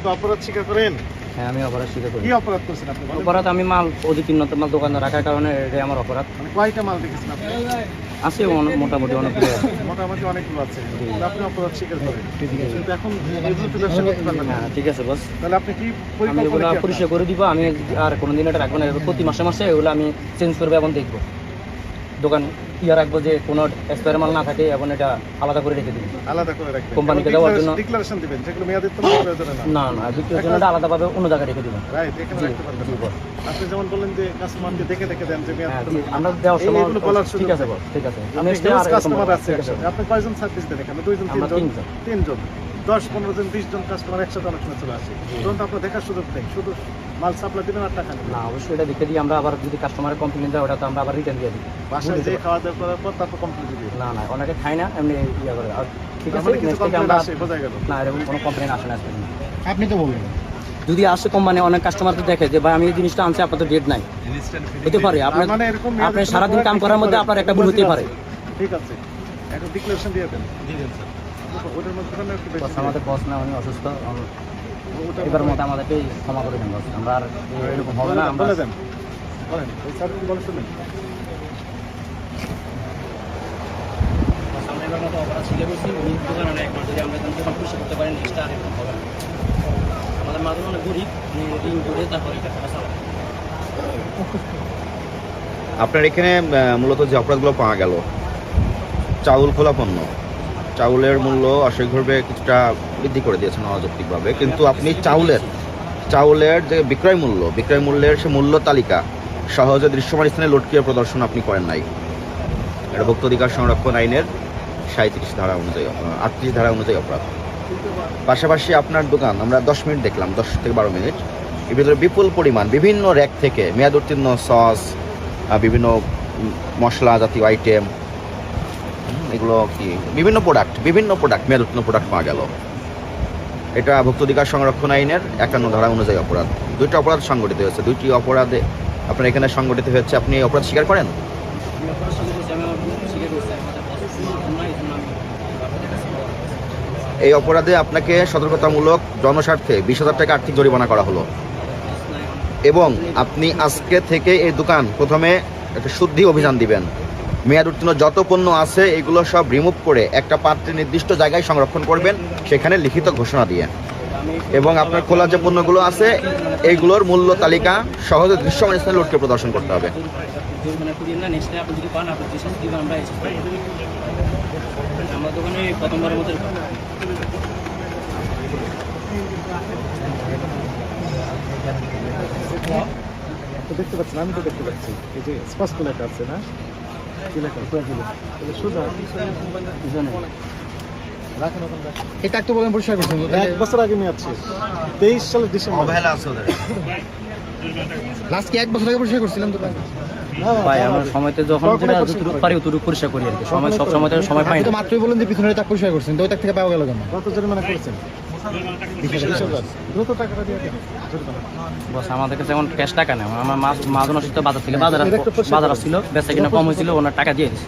কি অপরাধ স্বীকার করেন? হ্যাঁ, আমি অপরাধ স্বীকার করি। কি অপরাধ করছেন আপনি? অপরাধ আমি মাল অধিক উন্নত মাল দোকানে রাখার কারণে এটা আমার অপরাধ। মানে কয়টা মাল দেখেছেন আপনি? আছে মোটামুটি অনেকগুলো আছে। মোটামুটি অনেকগুলো আছে। আপনি অপরাধ স্বীকার করেন। কিন্তু এখন এগুলো তো ব্যবসা করতে পারবেন না। হ্যাঁ, ঠিক আছে বস। তাহলে আপনি কি আমি এগুলো পরিকল্পনা কি পরিষ্কার করে দিব। আমি আর কোনোদিন এটা রাখবো না। প্রতি মাসে মাসে এগুলো আমি চেঞ্জ করবো এবং দেখবো দোকান ইয়ে রাখবো যে কোনো এক্সপায়ার মাল না থাকে এবং এটা আলাদা করে রেখে দিব। আলাদা করে রাখবেন? কোম্পানিকে দেওয়ার জন্য ডিক্লারেশন দিবেন যেগুলো মেয়াদের তো প্রয়োজন না। না না, বিক্রির জন্য এটা আলাদাভাবে অন্য জায়গায় রেখে দিব। রাইট, এখানে রাখতে পারবেন। আপনি যেমন বললেন যে কাস্টমারকে দেখে দেখে দেন যে মেয়াদ হ্যাঁ, আমরা দেওয়ার সময় এগুলো বলার সুযোগ ঠিক আছে বস, ঠিক আছে। আপনি নেক্সট আর কাস্টমার আছে একসাথে। আপনি কয়জন সার্ভিস দেন এখানে? 2 জন, 3 জন? 3 জন। 10, 15 জন, 20 জন কাস্টমার একসাথে অনেক সময় চলে আসে। তখন তো আপনার দেখার সুযোগ নেই, শুধু মাল সাপ্লাই দিবেন আর টাকা নেবেন। না, অবশ্যই এটা দেখে দিই আমরা। আবার যদি কাস্টমারের কমপ্লেন দেয় ওটা তো আমরা আবার রিটার্ন দিয়ে দিই। বাসায় যে খাওয়া দাওয়া করার পর তারপর কমপ্লিট দিবেন? না না, অনেকে খায় না, এমনি ইয়ে করে। আর ঠিক আছে, মানে কিছু নেক্সট থেকে কমপ্লেইন আমরা আসে, বোঝা গেল। না, এরকম কোনো কমপ্লেন আসে না আজকে। আপনি তো বলবেন যদি আসে কোম্পানি অনেক কাস্টমার তো দেখে যে ভাই আমি এই জিনিসটা আনছি, আপনার তো ডেট নাই, হতে পারে আপনার মানে এরকম আপনি সারাদিন কাম করার মধ্যে আপনার একটা ভুল হতে পারে। ঠিক আছে, এখন ডিক্লারেশন দিয়ে দেন। স্যার ওটার মধ্যে কোনো একটু বেশি বস, আমাদের বস না, উনি অসুস্থ। এবার মতো আমাদেরকে ক্ষমা করে দেন বস। আমরা আর এরকম হবে না। আমরা বলে দেন, বলেন ওই স্যার কি বলে শুনেন। আমরা এবার মতো অপরাধ স্বীকার করছি। উনি দোকান অনেক একবার যদি আমরা দোকান পরিষ্কার করতে পারি, নেক্সট আর এরকম হবে না। আমাদের মাঝে অনেক গরিব, ঋণ করে তারপরে এটা টাকা চালায়। আপনার এখানে মূলত যে অপরাধগুলো পাওয়া গেল, চাউল খোলা পণ্য, চাউলের মূল্য অস্বাভাবিকভাবে কিছুটা বৃদ্ধি করে দিয়েছেন অযৌক্তিকভাবে, কিন্তু আপনি চাউলের যে বিক্রয় মূল্যের সে মূল্য তালিকা সহজে দৃশ্যমান স্থানে লটকিয়ে প্রদর্শন আপনি করেন নাই। এটা ভোক্তা অধিকার সংরক্ষণ আইনের 37 ধারা অনুযায়ী 38 ধারা অনুযায়ী অপরাধ। পাশাপাশি আপনার দোকান আমরা 10 মিনিট দেখলাম, 10 থেকে 12 মিনিট, এর ভিতরে বিপুল পরিমাণ বিভিন্ন র্যাক থেকে মেয়াদ উত্তীর্ণ সস, বিভিন্ন মশলা জাতীয় আইটেম, এগুলো কি বিভিন্ন প্রোডাক্ট মেয়াদ উত্তীর্ণ প্রোডাক্ট পাওয়া গেল। এটা ভোক্তা অধিকার সংরক্ষণ আইনের 51 ধারা অনুযায়ী অপরাধ। 2টি অপরাধ সংগঠিত হয়েছে। 2টি অপরাধে আপনার এখানে সংগঠিত হয়েছে। আপনি এই অপরাধ স্বীকার করেন? আমি অপরাধ স্বীকার করছি, আমি আমার ভুল স্বীকার করছি। আমাদের বস না, এই জন্য আমি আপনাদের কাছে ক্ষমা চাচ্ছি। এই অপরাধে আপনাকে সতর্কতামূলক জনস্বার্থে 20,000 টাকা আর্থিক জরিমানা করা হলো এবং আপনি আজকে থেকে এই দোকান প্রথমে একটা শুদ্ধি অভিযান দিবেন। মেয়াদ উত্তীর্ণ যত পণ্য আছে এগুলো সব রিমুভ করে একটা পাত্রে নির্দিষ্ট জায়গায় সংরক্ষণ করবেন, সেখানে লিখিত ঘোষণা দিয়ে, এবং আপনার খোলা যে পণ্যগুলো আছে এইগুলোর মূল্য তালিকা সহজে দৃশ্যমান স্থানে লটকে প্রদর্শন করতে হবে। জরিমানা করিয়ে না, নেক্সট আপনি যদি পান আপনার দেশের দিবেন, আমরা এসে আমার দোকানে প্রথমবারের মতো তো দেখতে পাচ্ছেন, আমি তো দেখতে পাচ্ছি এই যে স্পষ্ট লেখা আছে না, কি লেখা তাহলে সোজা রাখেন ওখানে। এটা একটু বলেন পরিষ্কার করছেন 1 বছর আগে মেয়াদ শেষ, 23 সালের ডিসেম্বর। অবহেলা আছে ওদের। লাস্ট কি 1 বছর আগে পরিষ্কার করছিলাম তো ভাই আমার সময়তে যখন যেটা যতটুকু পারি অতটুকু পরিষ্কার করি আর কি। সময় সব সময় তো সময় পাই আপনি না। তো মাত্রই বলেন যে পিছনে তাক পরিষ্কার করছেন, তো ওই তাক থেকে পাওয়া গেল কেন? কত জরিমানা করেছেন? 20,000। দ্রুত টাকাটা দিয়ে দেন জরিমানা। বস আমাদের কাছে এখন ক্যাশ টাকা নেই। আমার মাছ অসুস্থ, বাজার থেকে বাজার আসছিল, বেচা কিনা কম হয়েছিল, ওনার টাকা দিয়ে দিচ্ছি।